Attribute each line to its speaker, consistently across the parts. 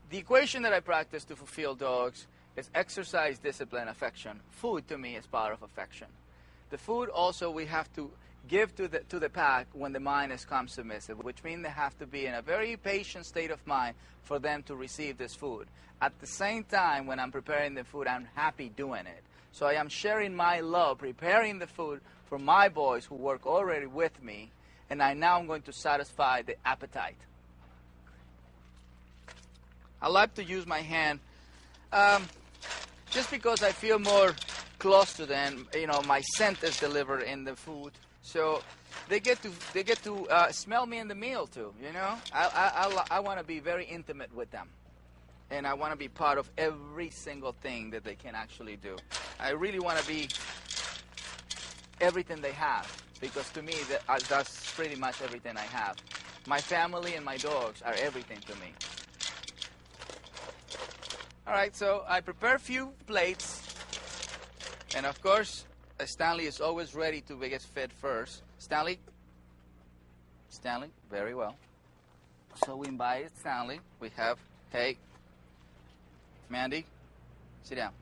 Speaker 1: The equation that I practice to fulfill dogs is exercise, discipline, affection. Food to me is part of affection. The food also we have to give to the pack when the mind is calm submissive, which means they have to be in a very patient state of mind for them to receive this food. At the same time, when I'm preparing the food, I'm happy doing it. So I am sharing my love, preparing the food for my boys who work already with me, and now I'm going to satisfy the appetite. I like to use my hand just because I feel more close to them. You know, my scent is delivered in the food, so they get to smell me in the meal too. You know, I want to be very intimate with them, and I want to be part of every single thing that they can actually do. I really want to be everything they have, because to me that's pretty much everything I have. My family and my dogs are everything to me. All right, so I prepare a few plates, and of course, Stanley is always ready to get fed first. Stanley, very well. So we invite Stanley. We have, hey, Mandy, sit down.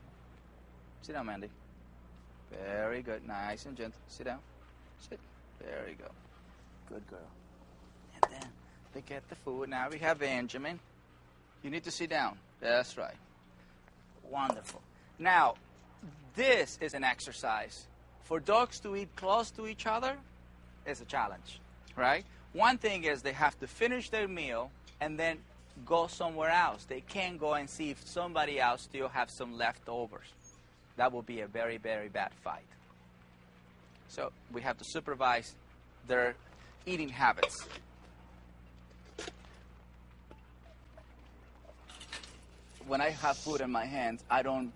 Speaker 1: Sit down, Mandy. Very good, nice and gentle. Sit down, sit. There you go, good girl. And then they get the food. Now we have Benjamin. You need to sit down. That's right. Wonderful. Now, this is an exercise. For dogs to eat close to each other is a challenge, right? One thing is they have to finish their meal and then go somewhere else. They can't go and see if somebody else still have some leftovers. That will be a very, very bad fight. So we have to supervise their eating habits. When I have food in my hands, I don't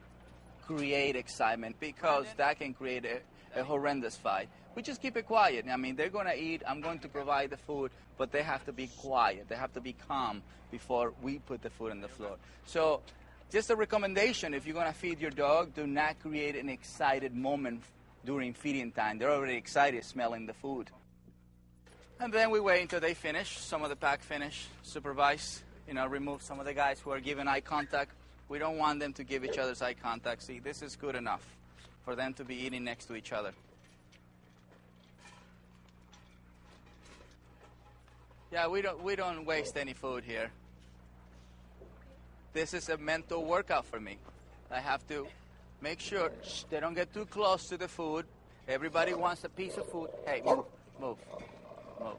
Speaker 1: create excitement, because that can create a horrendous fight. We just keep it quiet. I mean, they're going to eat, I'm going to provide the food, but they have to be quiet. They have to be calm before we put the food on the floor. So just a recommendation, if you're going to feed your dog, do not create an excited moment during feeding time. They're already excited smelling the food. And then we wait until they finish, some of the pack finish, supervise. You know, remove some of the guys who are giving eye contact. We don't want them to give each other's eye contact. See, this is good enough for them to be eating next to each other. Yeah, we don't waste any food here. This is a mental workout for me. I have to make sure they don't get too close to the food. Everybody wants a piece of food. Hey, move, move, move.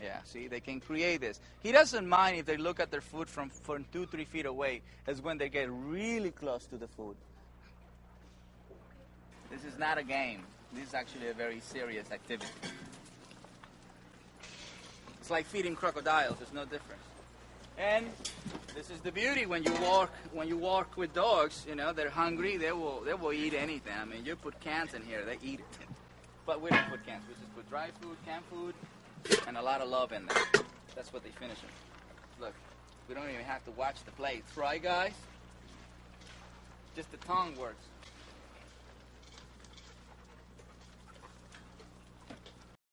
Speaker 1: Yeah, see, they can create this. He doesn't mind if they look at their food from 2-3 feet away. It's when they get really close to the food. This is not a game. This is actually a very serious activity. It's like feeding crocodiles. There's no difference. And this is the beauty when you walk with dogs. You know, they're hungry. They will eat anything. I mean, you put cans in here, they eat it. But we don't put cans. We just put dry food, canned food, and a lot of love in there. That's what they finish them. Look, we don't even have to watch the plates. Right, guys? Just the tongue works.